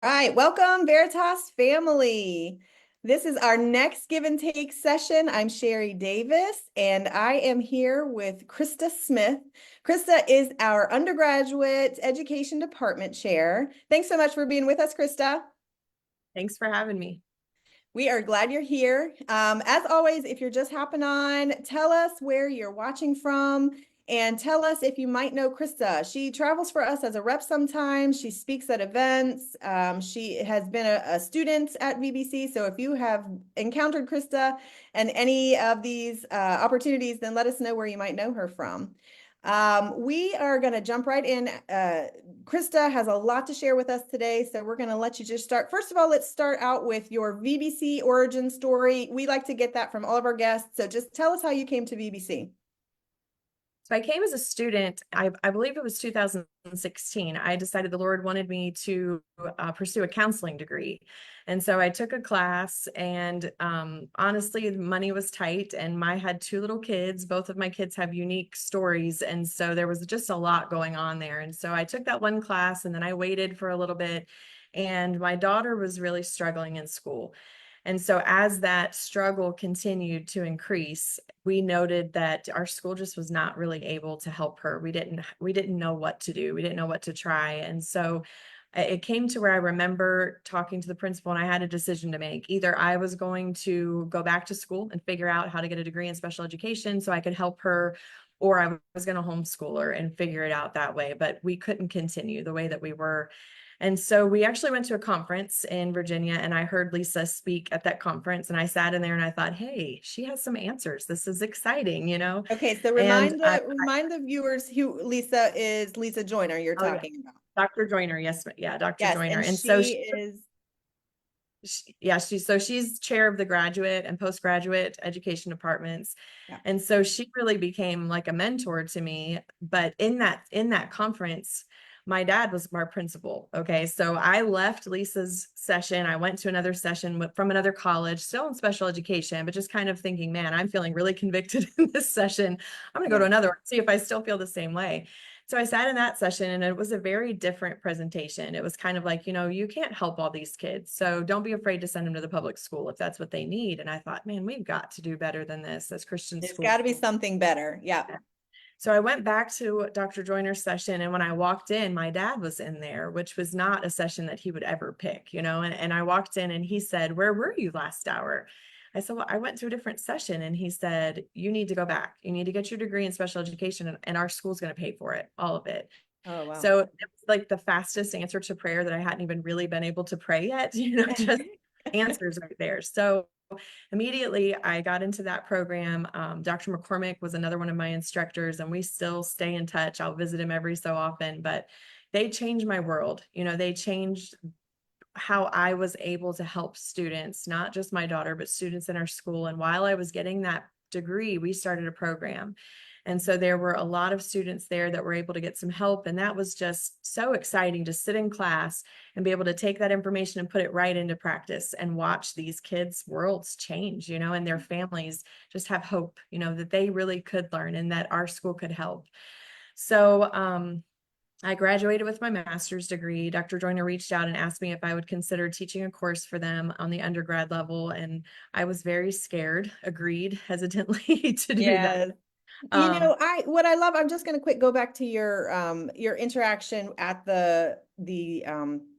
All right, welcome Veritas family. This is our next give and take session. I'm Sherry Davis, and I am here with Krista Smith. Krista is our undergraduate education department chair. Thanks so much for being with us, Krista. Thanks for having me. We are glad you're here. As always, if you're just hopping on, tell us where you're watching from and tell us if you might know Krista. She travels for us as a rep sometimes. She speaks at events. She has been a student at VBC. So if you have encountered Krista and any of these opportunities, then let us know where you might know her from. We are going to jump right in. Krista has a lot to share with us today, so we're going to let you just start. First of all, let's start out with your VBC origin story. We like to get that from all of our guests, so just tell us how you came to VBC. So I came as a student, I believe it was 2016. I decided the Lord wanted me to pursue a counseling degree. And so I took a class and honestly, the money was tight and I had two little kids. Both of my kids have unique stories. And so there was just a lot going on there. And so I took that one class and then I waited for a little bit. And my daughter was really struggling in school. And so as that struggle continued to increase, we noted that our school just was not really able to help her. We didn't know what to do. We didn't know what to try. And so it came to where I remember talking to the principal and I had a decision to make. Either I was going to go back to school and figure out how to get a degree in special education so I could help her, or I was going to homeschool her and figure it out that way. But we couldn't continue the way that we were. And so we actually went to a conference in Virginia and I heard Lisa speak at that conference and I sat in there and I thought, hey, she has some answers. This is exciting. Okay, so And remind the viewers who Lisa is. Lisa Joyner you're oh yeah, talking about. Dr. Joyner. Yes. Yeah. Dr. Yes, Joyner. and And so she is. she's chair of the graduate and postgraduate education departments. Yeah. And so she really became like a mentor to me. But in that conference, my dad was our principal. Okay. So I left Lisa's session. I went to another session from another college, still in special education, but just kind of thinking, man, I'm feeling really convicted in this session. I'm going to go to Yeah. another one, see if I still feel the same way. So I sat in that session and it was a very different presentation. It was kind of like, you can't help all these kids. So don't be afraid to send them to the public school if that's what they need. And I thought, man, we've got to do better than this as Christian There's schools. got to be something better. Yeah. So I went back to Dr. Joyner's session. And when I walked in, my dad was in there, which was not a session that he would ever pick, and I walked in and he said, where were you last hour? I said, well, I went to a different session. And he said, you need to go back. You need to get your degree in special education and our school's going to pay for it, all of it. Oh, wow. So it was like the fastest answer to prayer that I hadn't even really been able to pray yet, just answers right there. So immediately I got into that program. Dr. McCormick was another one of my instructors and we still stay in touch. I'll visit him every so often, but they changed my world. They changed how I was able to help students, not just my daughter, but students in our school. And while I was getting that degree, we started a program. And so there were a lot of students there that were able to get some help. And that was just so exciting to sit in class and be able to take that information and put it right into practice and watch these kids' worlds change, and their families just have hope, that they really could learn and that our school could help. So, I graduated with my master's degree. Dr. Joyner reached out and asked me if I would consider teaching a course for them on the undergrad level. And I was very scared, agreed hesitantly to do that. Yes. Um, What I love, I'm just going to quick go back to your interaction at the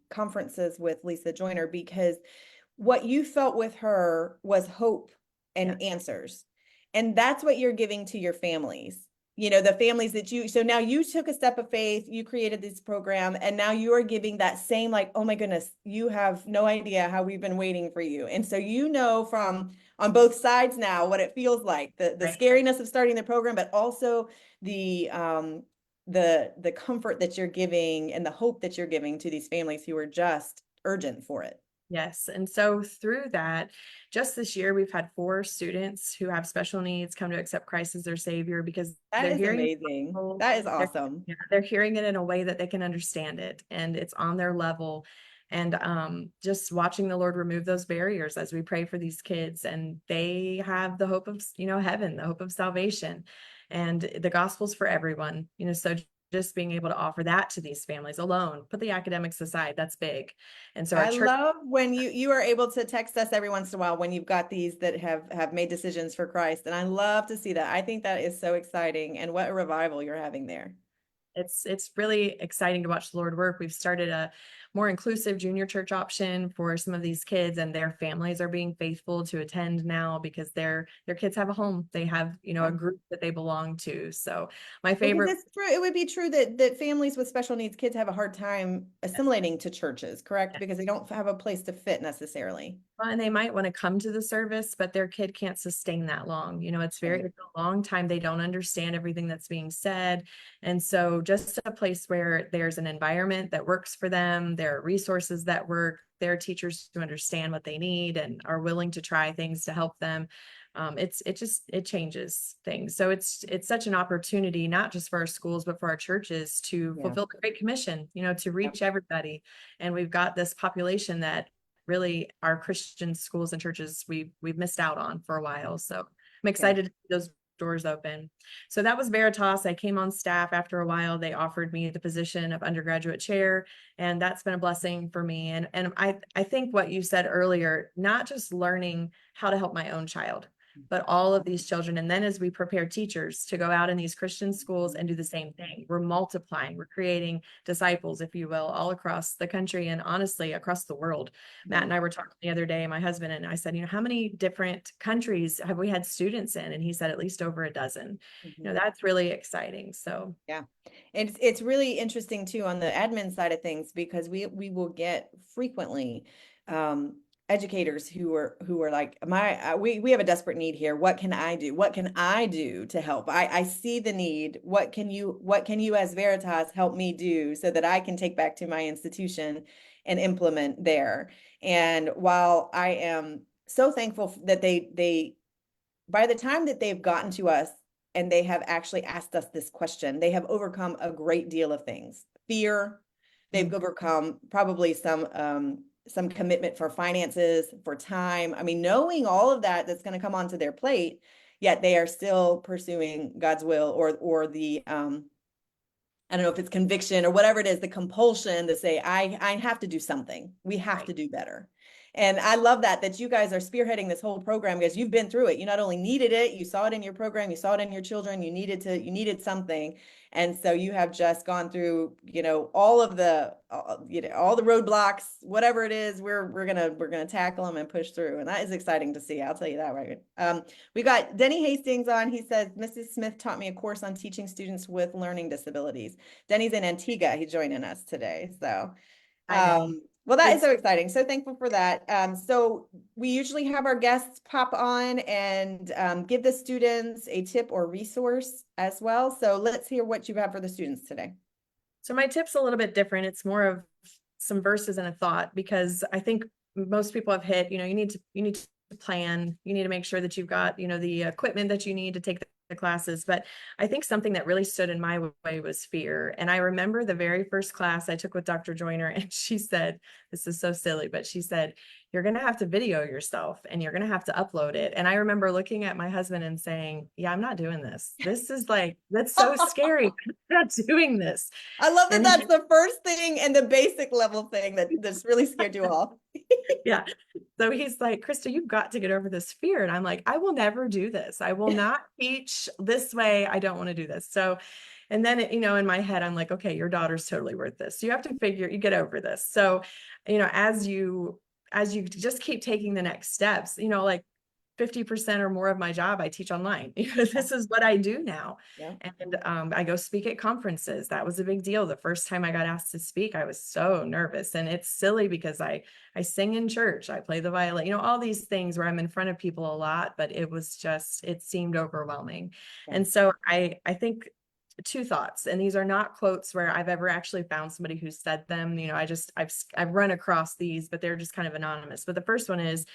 conferences with Lisa Joyner, because what you felt with her was hope and yes, answers. And that's what you're giving to your families. The families so now you took a step of faith, you created this program, and now you're giving that same, like, oh my goodness, you have no idea how we've been waiting for you. And so, from on both sides now what it feels like, the right. scariness of starting the program, but also the comfort that you're giving and the hope that you're giving to these families who are just urgent for it. Yes. And so through that, just this year, we've had 4 students who have special needs come to accept Christ as their savior because That they're is hearing amazing. That is they're, awesome. they're hearing it in a way that they can understand it and it's on their level. And just watching the Lord remove those barriers as we pray for these kids, and they have the hope of, heaven, the hope of salvation, and the gospel's for everyone, so just being able to offer that to these families alone, put the academics aside, that's big. And so our I church, love when you are able to text us every once in a while when you've got these that have made decisions for Christ. And I love to see that. I think that is so exciting, and what a revival you're having there. it's really exciting to watch the Lord work. We've started a more inclusive junior church option for some of these kids, and their families are being faithful to attend now because their kids have a home. They have, a group that they belong to. So my Because favorite, it's true, it would be true that families with special needs kids have a hard time assimilating to churches, correct? Because they don't have a place to fit necessarily. and they might want to come to the service, but their kid can't sustain that long. It's Right. it's a long time. They don't understand everything that's being said. And so just a place where there's an environment that works for them, there are resources that work, there are teachers who understand what they need and are willing to try things to help them. It changes things. So it's such an opportunity, not just for our schools, but for our churches to Yeah. fulfill the Great Commission, to Yep. reach everybody. And we've got this population that really our Christian schools and churches we've missed out on for a while. So I'm Yeah. excited to see those doors open. So that was Veritas. I came on staff after a while. They offered me the position of undergraduate chair, and that's been a blessing for me. And I think what you said earlier, not just learning how to help my own child, but all of these children. And then as we prepare teachers to go out in these Christian schools and do the same thing, we're multiplying, we're creating disciples, if you will, all across the country and honestly across the world. Matt and I were talking the other day, my husband and I said, how many different countries have we had students in? And he said at least over a dozen. Mhm. That's really exciting. So Yeah. And it's really interesting too on the admin side of things, because we will get frequently educators who are like, we have a desperate need here. What can I do? What can I do to help? I see the need. What can you as Veritas help me do so that I can take back to my institution and implement there? And while I am so thankful that they by the time that they've gotten to us and they have actually asked us this question, they have overcome a great deal of things. Fear, they've overcome probably some commitment for finances, for time. I mean, knowing all of that that's going to come onto their plate, yet they are still pursuing God's will, or the I don't know if it's conviction or whatever it is, the compulsion to say, I have to do something. We have to do better. And I love that you guys are spearheading this whole program, because you've been through it. You not only needed it, you saw it in your program, you saw it in your children, you needed something. And so you have just gone through, all of the, all the roadblocks, whatever it is, we're gonna tackle them and push through. And that is exciting to see. I'll tell you that, right? We got Denny Hastings on. He says, Mrs. Smith taught me a course on teaching students with learning disabilities. Denny's in Antigua. He's joining us today. So, hi, Denny. well, that is It's so exciting. So thankful for that. So we usually have our guests pop on and give the students a tip or resource as well. So let's hear what you have for the students today. So my tip's a little bit different. It's more of some verses and a thought, because I think most people have hit, you need to plan, you need to make sure that you've got, the equipment that you need to take the classes. But I think something that really stood in my way was fear. And I remember the very first class I took with Dr. Joyner, and she said, this is so silly, but she said, you're going to have to video yourself and you're going to have to upload it. And I remember looking at my husband and saying, yeah, I'm not doing this. This is that's so scary. I'm not doing this. I love that And that's the first thing and the basic level thing that's really scared you off. yeah. So he's like, Krista, you've got to get over this fear. And I'm like, I will never do this. I will not teach this way. I don't want to do this. So, and then, in my head, I'm like, okay, your daughter's totally worth this. You have to you get over this. So, as you just keep taking the next steps, like 50% or more of my job, I teach online. This is what I do now. Yeah. And I go speak at conferences. That was a big deal. The first time I got asked to speak, I was so nervous. And it's silly because I sing in church, I play the violin, all these things where I'm in front of people a lot, but it seemed overwhelming. Yeah. And so I think two thoughts, and these are not quotes where I've ever actually found somebody who said them. I've run across these, but they're just kind of anonymous. But the first one is,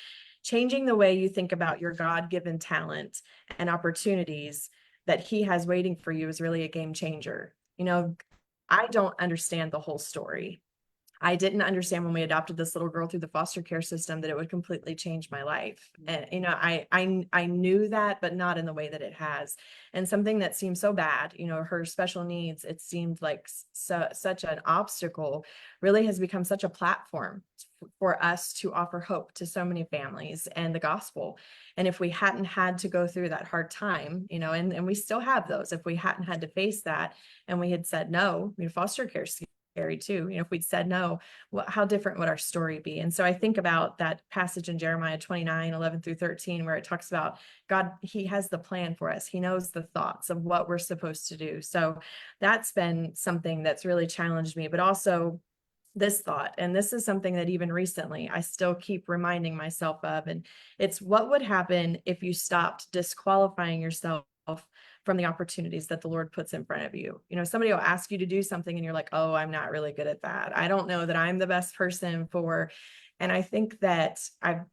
changing the way you think about your God-given talent and opportunities that he has waiting for you is really a game changer. I don't understand the whole story. I didn't understand when we adopted this little girl through the foster care system that it would completely change my life. And I knew that, but not in the way that it has. And something that seemed so bad, her special needs, it seemed like such an obstacle, really has become such a platform for us to offer hope to so many families and the gospel. And if we hadn't had to go through that hard time, and we still have those, if we hadn't had to face that and we had said no, foster care scary too. If we'd said no, how different would our story be? And so I think about that passage in Jeremiah 29:11-13, where it talks about God, he has the plan for us. He knows the thoughts of what we're supposed to do. So that's been something that's really challenged me, but also this thought. And this is something that even recently I still keep reminding myself of. And it's, what would happen if you stopped disqualifying yourself from the opportunities that the Lord puts in front of you? Somebody will ask you to do something and you're like, oh, I'm not really good at that. I don't know that I'm the best person for. And I think that I've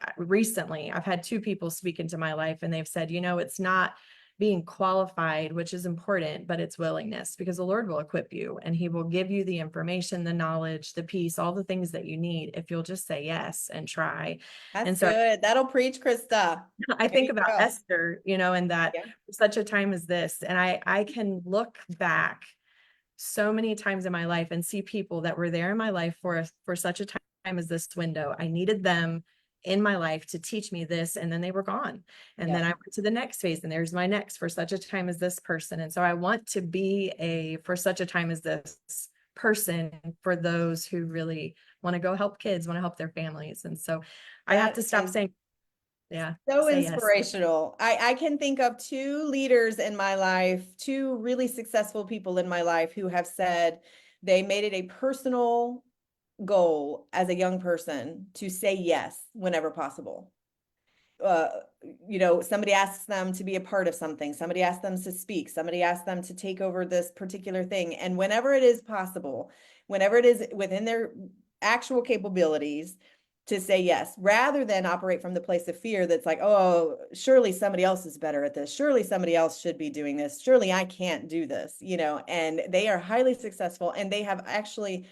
had two people speak into my life and they've said, it's not being qualified, which is important, but it's willingness, because the Lord will equip you and he will give you the information, the knowledge, the peace, all the things that you need if you'll just say yes and try. That's And so good. That'll preach, Krista. I There think you about go. Esther, and that Yeah. such a time as this, and I can look back so many times in my life and see people that were there in my life for such a time as this window. I needed them in my life to teach me this, and then they were gone. And then I went to the next phase, and there's my next for such a time as this person. And so I want to be a for such a time as this person for those who really want to go help kids, want to help their families. And so I have That to stop is saying, yeah, so say yes. inspirational. I can think of two leaders in my life, two really successful people in my life who have said they made it a personal goal as a young person to say yes whenever possible. uh, somebody asks them to be a part of something, somebody asks them to speak, somebody asks them to take over this particular thing. And whenever it is possible, whenever it is within their actual capabilities, to say yes, rather than operate from the place of fear that's like, oh, surely somebody else is better at this. Surely somebody else should be doing this. Surely I can't do this, and they are highly successful. And they have actually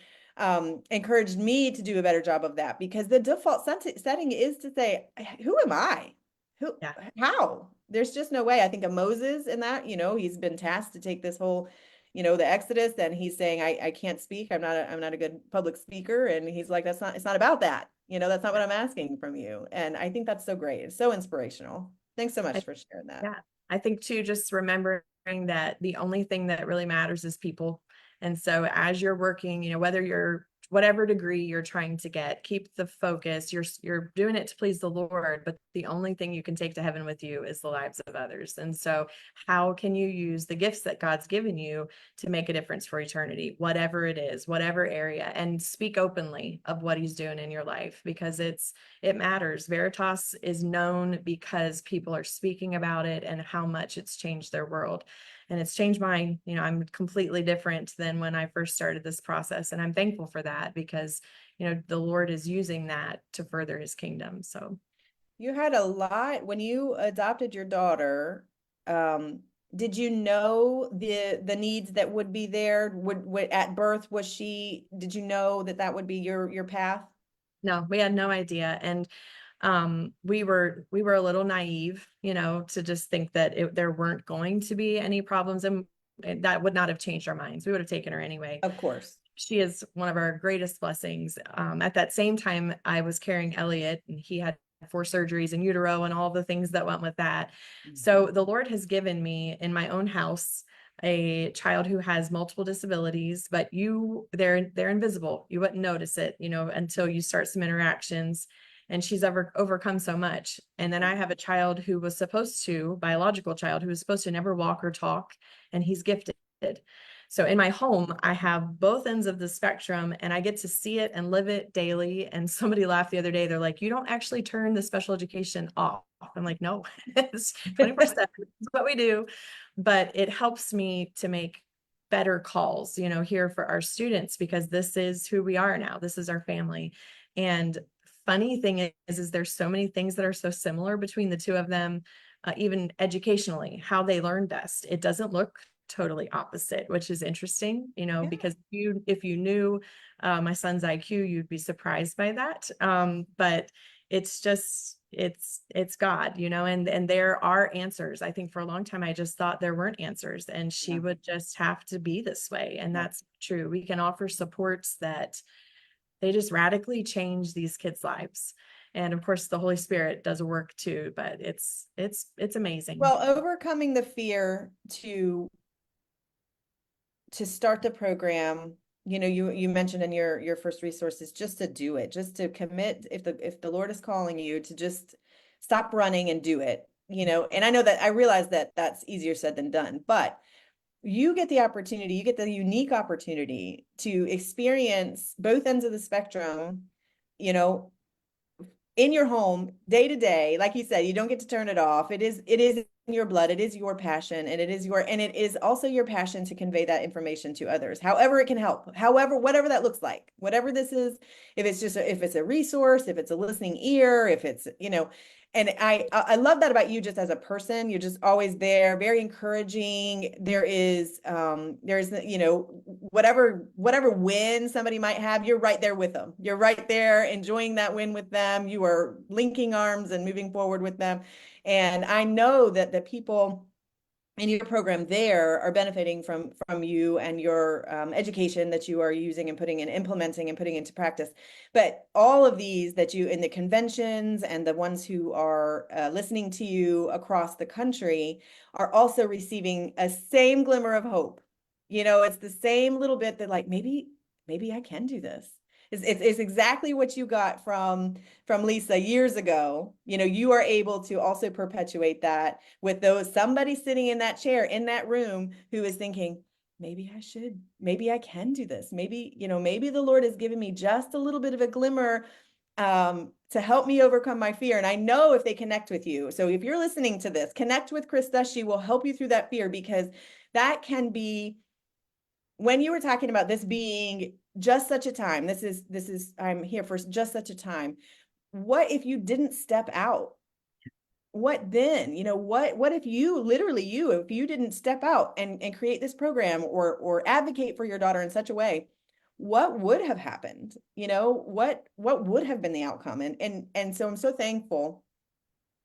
encouraged me to do a better job of that, because the default setting is to say, who am I? Who, Yeah. how? There's just no way. I think of Moses in that, he's been tasked to take this whole, the Exodus, and he's saying, I can't speak. I'm not a good public speaker. And he's like, it's not about that. That's not what I'm asking from you. And I think that's so great. It's so inspirational. Thanks so much for sharing that. Yeah. I think too, just remembering that the only thing that really matters is people. And so as you're working, whether you're whatever degree you're trying to get, keep the focus. You're doing it to please the Lord, but the only thing you can take to heaven with you is the lives of others. And so how can you use the gifts that God's given you to make a difference for eternity, whatever it is, whatever area, and speak openly of what he's doing in your life, because it matters. Veritas is known because people are speaking about it and how much it's changed their world. And it's changed mine. I'm completely different than when I first started this process. And I'm thankful for that, because, the Lord is using that to further his kingdom. So You had a lot when you adopted your daughter. Did you know the needs that would be there? Would at birth, did you know that would be your path? no, we had no idea. And we were a little naive, to just think that there weren't going to be any problems, and that would not have changed our minds. We would have taken her anyway. Of course. She is one of our greatest blessings. At that same time, I was carrying Elliot, and he had 4 surgeries in utero and all the things that went with that. So the Lord has given me in my own house a child who has multiple disabilities, but they're invisible. You wouldn't notice it, until you start some interactions. And she's overcome so much. And then I have a child who was biological child who was supposed to never walk or talk, and he's gifted. So in my home, I have both ends of the spectrum, and I get to see it and live it daily. And somebody laughed the other day. They're like, you don't actually turn the special education off. I'm like, no, it's 24/7. It's what we do. But it helps me to make better calls, here for our students, because this is who we are now. This is our family. And funny thing is there's so many things that are so similar between the two of them, even educationally, how they learn best. It doesn't look totally opposite, which is interesting, you know, Yeah. because if you knew my son's IQ, you'd be surprised by that. But it's just it's God, you know, and there are answers. I think for a long time I just thought there weren't answers, and she Yeah. would just have to be this way. And Yeah. that's true. We can offer supports that they just radically change these kids' lives. And of course the Holy Spirit does a work too, but it's amazing. Well, overcoming the fear to start the program, you know, you mentioned in your first resources just to do it, just to commit, if the Lord is calling you to just stop running and do it, you know. And I know that I realize that that's easier said than done, but you get the opportunity, you get the unique opportunity to experience both ends of the spectrum, you know, in your home day to day. Like you said, you don't get to turn it off. It is in your blood, it is your passion, and it is also your passion to convey that information to others, however it can help, however, whatever that looks like, whatever this is. If it's just if it's a resource, if it's a listening ear, if it's, you know. And I love that about you just as a person. You're just always there, very encouraging. There's, you know, whatever win somebody might have, you're right there with them. You're right there enjoying that win with them. You are linking arms and moving forward with them. And I know that the people in your program there are benefiting from you and your education that you are using and putting and implementing and putting into practice. But all of these that you in the conventions and the ones who are listening to you across the country are also receiving a same glimmer of hope. You know, it's the same little bit that like maybe I can do this. It's exactly what you got from Lisa years ago. You know, you are able to also perpetuate that with those somebody sitting in that chair in that room who is thinking, maybe I can do this. Maybe, you know, maybe the Lord has given me just a little bit of a glimmer to help me overcome my fear. And I know if they connect with you. So if you're listening to this, connect with Krista. She will help you through that fear, because that can be, when you were talking about this being just such a time, this is I'm here for just such a time. What if you didn't step out? What then? You know, what if you literally if you didn't step out and create this program or advocate for your daughter in such a way, what would have happened? You know, what would have been the outcome? And so I'm so thankful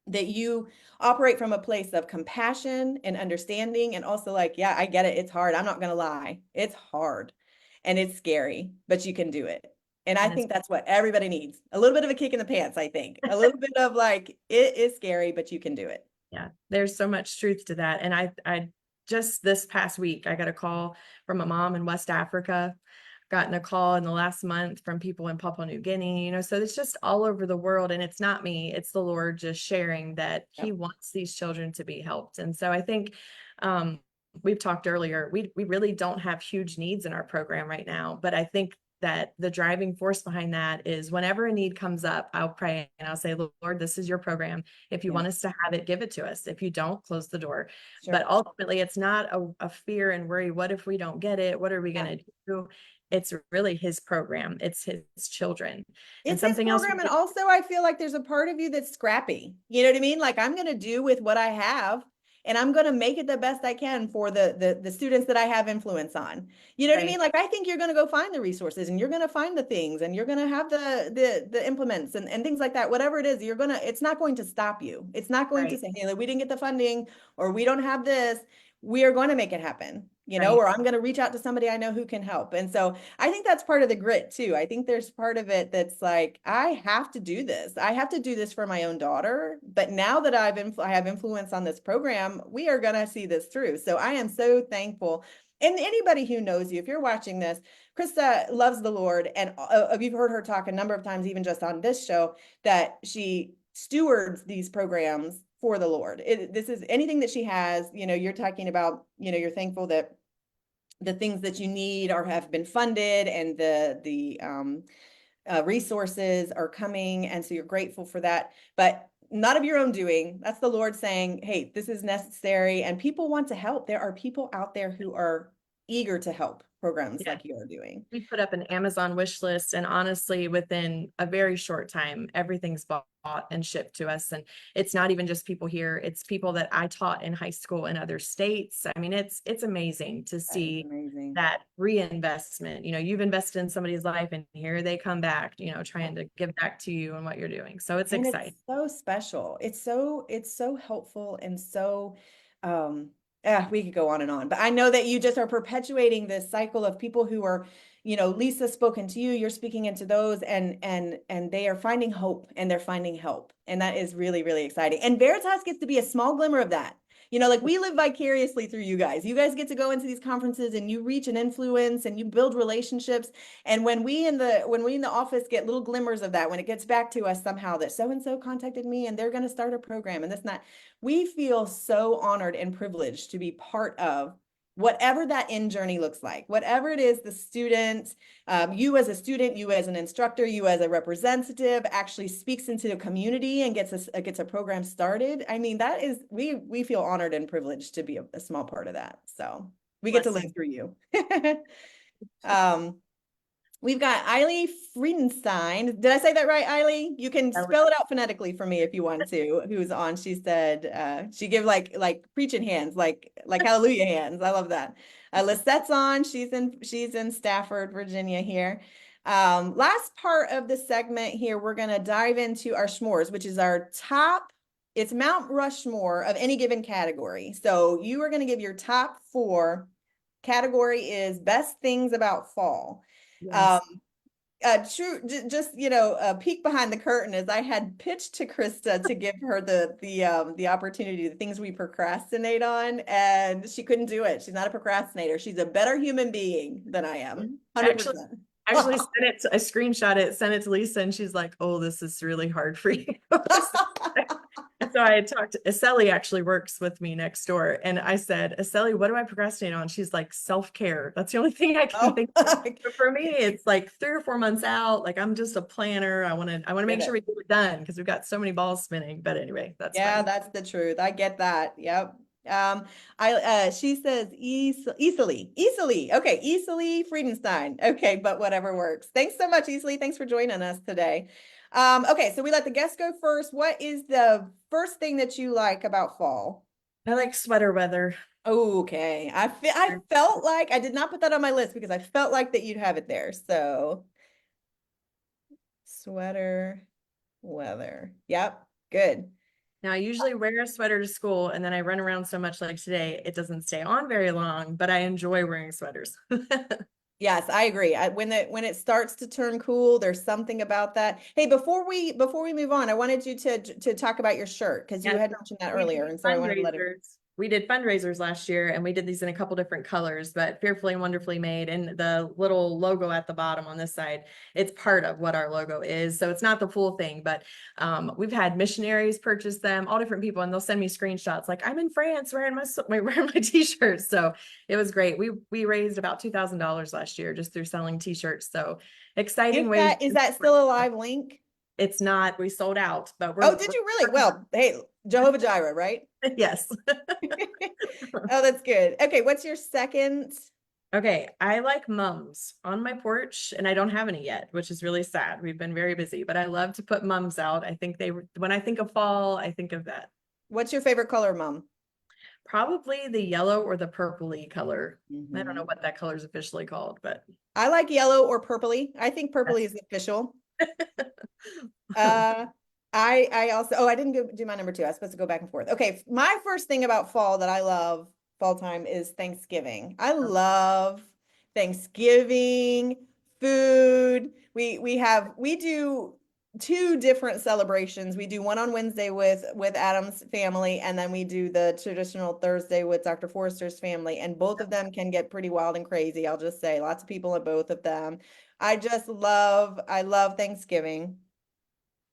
that you operate from a place of compassion and understanding, and also like, yeah, I get it. It's hard. I'm not going to lie. It's hard and it's scary, but you can do it. And I And it's think that's what everybody needs. A little bit of a kick in the pants, I think. A little bit of like, it is scary, but you can do it. Yeah, there's so much truth to that. And I just this past week, I got a call from a mom in West Africa, gotten a call in the last month from people in Papua New Guinea, you know, so it's just all over the world. And it's not me, it's the Lord just sharing that he Yep. wants these children to be helped. And so I think, we've talked earlier, we really don't have huge needs in our program right now, but I think that the driving force behind that is whenever a need comes up, I'll pray and I'll say, Lord, this is your program. If you Yeah, want us to have it, give it to us. If you don't, close the door. sure. But ultimately, it's not a fear and worry. What if we don't get it? What are we Yeah. going to do? It's really his program. It's his children. And It's his something else, program. And also I feel like there's a part of you that's scrappy. You know what I mean? Like, I'm going to do with what I have, and I'm going to make it the best I can for the students that I have influence on. You know what I right, mean? Like, I think you're going to go find the resources, and you're going to find the things, and you're going to have the implements and things like that. Whatever it is, it's not going to stop you. It's not going to right, say, hey, we didn't get the funding, or we don't have this. We are going to make it happen, you know, right. or I'm going to reach out to somebody I know who can help. And so I think that's part of the grit too. I think there's part of it that's like, I have to do this. I have to do this for my own daughter. But now that I have influence on this program, we are going to see this through. So I am so thankful. And anybody who knows you, if you're watching this, Krista loves the Lord. And you've heard her talk a number of times, even just on this show, that she stewards these programs for the Lord. This is anything that she has, you know, you're talking about, you know, you're thankful that the things that you need have been funded, and the resources are coming, and so you're grateful for that, but not of your own doing. That's the Lord saying, hey, this is necessary, and people want to help. There are people out there who are eager to help programs Yeah. like you are doing. We put up an Amazon wish list, and honestly, within a very short time, everything's bought and shipped to us. And it's not even just people here, it's people that I taught in high school in other states. I mean, it's amazing to That is see amazing. that reinvestment. You know, you've invested in somebody's life and here they come back, you know, trying to give back to you and what you're doing. So it's And it's exciting. so special. It's so helpful and so yeah, we could go on and on. But I know that you just are perpetuating this cycle of people who are, Lisa's spoken to you, you're speaking into those, and they are finding hope and they're finding help. And that is really, really exciting. And Veritas gets to be a small glimmer of that. Like we live vicariously through you guys. You guys get to go into these conferences and you reach and influence and you build relationships. And when we in the office get little glimmers of that, when it gets back to us somehow that so and so contacted me and they're going to start a program and this and that, we feel so honored and privileged to be part of whatever that end journey looks like, whatever it is the student, you as a student, you as an instructor, you as a representative actually speaks into the community and gets a program started. I mean, that is, we feel honored and privileged to be a small part of that. So we get to live Blessing. through you. um, We've got Eiley Friedenstein. Did I say that right, Eiley? You can spell it out phonetically for me if you want to. Who's on? She said she give like preaching hands, like hallelujah hands. I love that. Lisette's on. She's in Stafford, Virginia here. Last part of the segment here, we're gonna dive into our s'mores, which is our top. It's Mount Rushmore of any given category. So you are gonna give your top 4. Category is best things about fall. Um, Yes. true, just a peek behind the curtain is I had pitched to Krista to give her the opportunity, the things we procrastinate on, and she couldn't do it. She's not a procrastinator. She's a better human being than I am. Actually, 100%. actually sent it, I screenshot it, sent it to Lisa, and she's like, "Oh, this is really hard for you." So I had talked to Eseli actually works with me next door. And I said, Eseli, what do I procrastinate on? She's like, self-care. That's the only thing I can Oh, think of. But for me, it's like 3 or 4 months out. Like I'm just a planner. I want to make get sure it. we get it done because we've got so many balls spinning. But anyway, that's Yeah, funny. that's the truth. I get that. Yep. She says easily. Okay, easily Friedenstein. Okay, but whatever works. Thanks so much, Easily. Thanks for joining us today. Okay, so we let the guests go first. What is the first thing that you like about fall? I like sweater weather. Okay, I felt like I did not put that on my list because I felt like that you'd have it there. So sweater weather. Yep, good. Now, I usually wear a sweater to school and then I run around so much like today, it doesn't stay on very long, but I enjoy wearing sweaters. Yes, I agree. When it starts to turn cool, there's something about that. Hey, before we move on, I wanted you to talk about your shirt because you Yes, had mentioned that we did earlier, and so I wanted to let it. fundraisers. We did fundraisers last year and we did these in a couple different colors, but fearfully and wonderfully made. And the little logo at the bottom on this side, it's part of what our logo is. So it's not the full thing, but we've had missionaries purchase them, all different people, and they'll send me screenshots like I'm in France wearing wearing my t-shirts. So it was great. We raised about $2,000 last year just through selling t-shirts. So exciting ways. Is that still a live link? It's not, we sold out, but Oh, did you really? Well, hey, Jehovah Jireh, right? yes. Oh, that's good. Okay, what's your second? Okay, I like mums on my porch, and I don't have any yet, which is really sad. We've been very busy, but I love to put mums out. I think when I think of fall, I think of that. What's your favorite color, Mom? Probably the yellow or the purpley color. I don't know Mhm. what that color is officially called, but I like yellow or purpley. I think purpley is official. Uh, I also, I didn't do my number 2. I was supposed to go back and forth. Okay, my first thing about fall that I love fall time is Thanksgiving. I love Thanksgiving food. We do 2 different celebrations. We do one on Wednesday with Adam's family, and then we do the traditional Thursday with Dr. Forrester's family. And both of them can get pretty wild and crazy. I'll just say lots of people at both of them. I love Thanksgiving.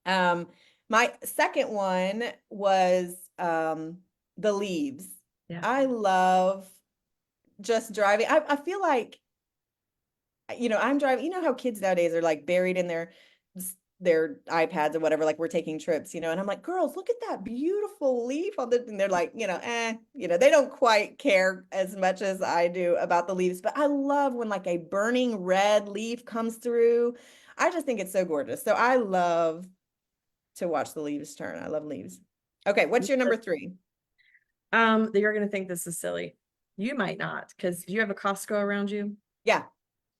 Um, my second one was the leaves. yeah. I love just driving. I feel like, I'm driving. You know how kids nowadays are like buried in their iPads or whatever, like we're taking trips, and I'm like, girls, look at that beautiful leaf on the, and they're like, they don't quite care as much as I do about the leaves, but I love when like a burning red leaf comes through. I just think it's so gorgeous. So I love to watch the leaves turn. I love leaves. Okay, what's your number 3? You're gonna think this is silly. You might not, because do you have a Costco around you? Yeah.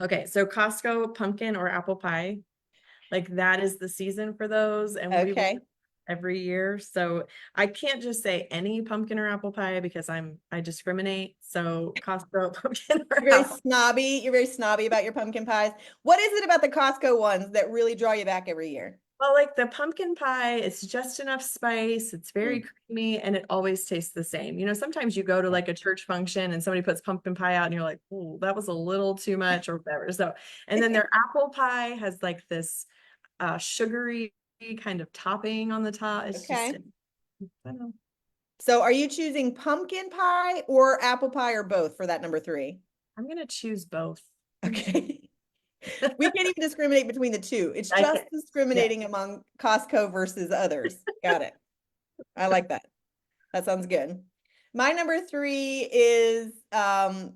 Okay, so Costco pumpkin or apple pie, like that is the season for those, and we will Okay. every year. So I can't just say any pumpkin or apple pie because I discriminate. So Costco pumpkin or You're very apple. snobby. You're very snobby about your pumpkin pies. What is it about the Costco ones that really draw you back every year? Well, like the pumpkin pie, it's just enough spice. It's very Mm. creamy and it always tastes the same. Sometimes you go to like a church function and somebody puts pumpkin pie out and you're like, oh, that was a little too much or whatever. So, and then their apple pie has like this sugary kind of topping on the top. It's just, Okay. I don't know. So are you choosing pumpkin pie or apple pie or both for that number 3? I'm gonna choose both. Okay. We can't even discriminate between the two. It's I just can, yeah. discriminating among Costco versus others. Got it. I like that. That sounds good. My number 3 is a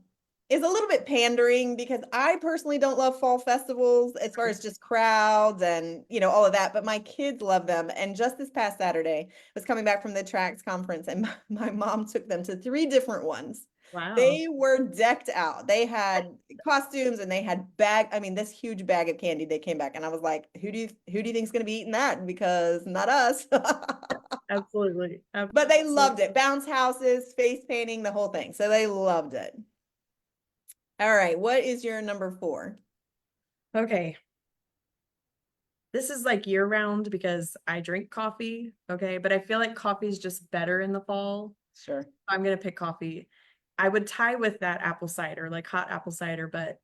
little bit pandering because I personally don't love fall festivals as far as just crowds and all of that, but my kids love them. And just this past Saturday, I was coming back from the Tracks conference, and my mom took them to 3 different ones. Wow. They were decked out. They had costumes and they had this huge bag of candy. They came back and I was like, who do you think is going to be eating that? Because not us. Absolutely. But they Absolutely. loved it. Bounce houses, face painting, the whole thing. So they loved it. All right. What is your number 4? Okay. This is like year round because I drink coffee. Okay. But I feel like coffee is just better in the fall. Sure. I'm going to pick coffee. I would tie with that apple cider, like hot apple cider, but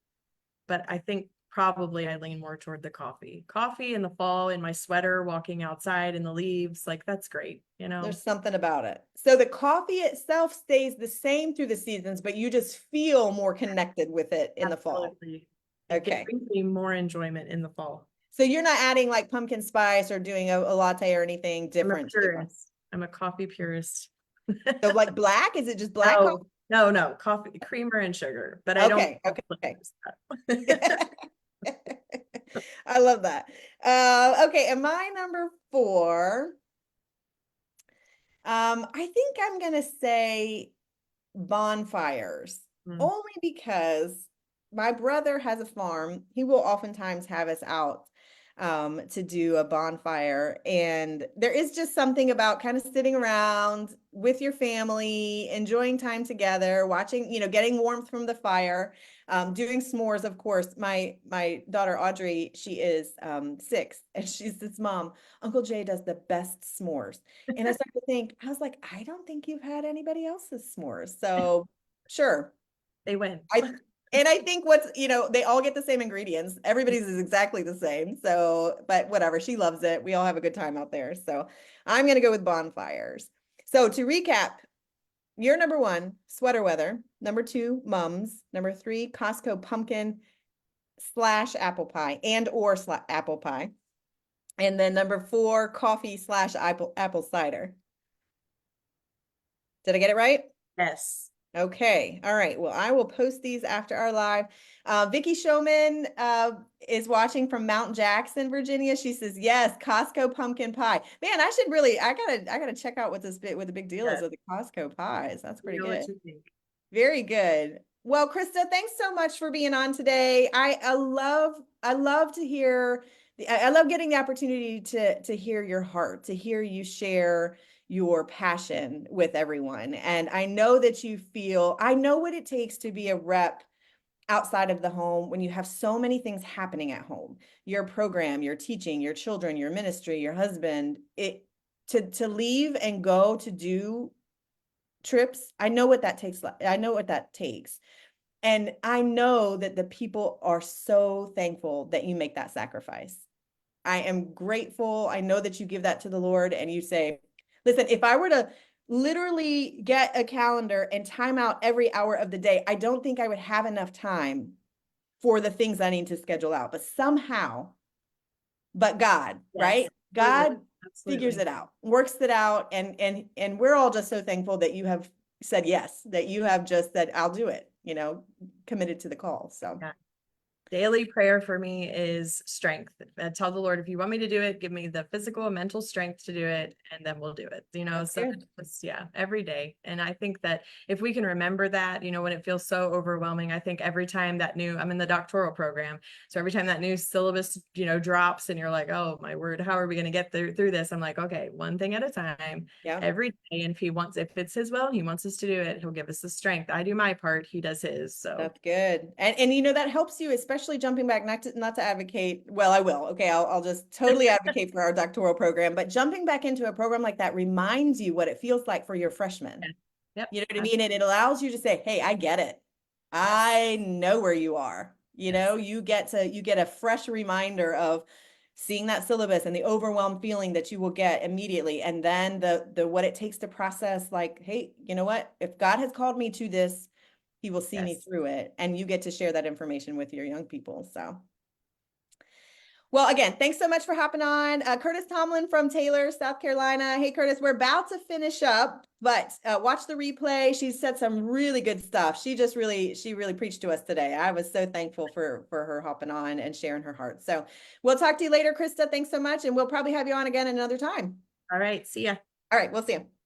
I think probably I lean more toward the coffee. Coffee in the fall in my sweater, walking outside in the leaves, like that's great, There's something about it. So the coffee itself stays the same through the seasons, but you just feel more connected with it in the fall. Absolutely. It Okay. brings me more enjoyment in the fall. So you're not adding like pumpkin spice or doing a latte or anything I'm a different to the coffee. purist. I'm a coffee purist. So like black, is it just black coffee? No, coffee, creamer and sugar, but I don't Okay. Okay. use that. I love that. Okay, and my number 4, I think I'm gonna say bonfires, Mm. only because my brother has a farm. He will oftentimes have us out to do a bonfire. And there is just something about kind of sitting around with your family, enjoying time together, watching, getting warmth from the fire, doing s'mores, of course. My daughter Audrey, she is 6, and she says, Mom, Uncle Jay does the best s'mores. And I started to think, I was like, I don't think you've had anybody else's s'mores. So sure. They win. I think they all get the same ingredients. Everybody's is exactly the same. So, but whatever, she loves it. We all have a good time out there. So I'm going to go with bonfires. So to recap, your number 1, sweater weather. Number 2, mums. Number 3, Costco pumpkin / apple pie or apple pie. And then number 4, coffee / apple cider. Did I get it right? Yes. Okay. All right. Well, I will post these after our live. Vicky Showman is watching from Mount Jackson, Virginia. She says, yes, Costco pumpkin pie. Man, I gotta check out what the big deal is Yes. with the Costco pies. That's pretty You know good. what you think. Very good. Well, Krista, thanks so much for being on today. I love to hear I love getting the opportunity to hear your heart, to hear you share your passion with everyone. And I know that I know what it takes to be a rep outside of the home when you have so many things happening at home. Your program, your teaching, your children, your ministry, your husband, to leave and go to do trips. I know what that takes. I know what that takes. And I know that the people are so thankful that you make that sacrifice. I am grateful. I know that you give that to the Lord and you say, listen, if I were to literally get a calendar and time out every hour of the day, I don't think I would have enough time for the things I need to schedule out. But somehow but God, right? Yes, God absolutely. figures Absolutely. it out, works it out. And we're all just so thankful that you have said yes, that you have just said, I'll do it, committed to the call. So Yeah. Daily prayer for me is strength. I tell the Lord, if you want me to do it, give me the physical and mental strength to do it, and then we'll do it. that's So good. it's, yeah, every day. And I think that if we can remember that, when it feels so overwhelming, I think every time I'm in the doctoral program. So every time that new syllabus, drops and you're like, oh my word, how are we going to get through this? I'm like, okay, one thing at a time, Yeah. every day. And if it's his will, he wants us to do it. He'll give us the strength. I do my part. He does his. So That's good. And that helps you, especially jumping back, not to advocate. Well, I will. Okay, I'll just totally advocate for our doctoral program, but jumping back into a program like that reminds you what it feels like for your freshmen. yeah. Yep. You know what I mean? And it allows you to say, "Hey, I get it. Yes. I know where you are." Yes. You get a fresh reminder of seeing that syllabus and the overwhelmed feeling that you will get immediately. And then the what it takes to process, like, hey, you know what? If God has called me to this, he will see me Yes. through it. And you get to share that information with your young people. So, well, again, thanks so much for hopping on. Curtis Tomlin from Taylor, South Carolina. Hey, Curtis, we're about to finish up, but watch the replay. She said some really good stuff. She really preached to us today. I was so thankful for her hopping on and sharing her heart. So we'll talk to you later, Krista. Thanks so much. And we'll probably have you on again another time. All right. See ya. All right, we'll see you.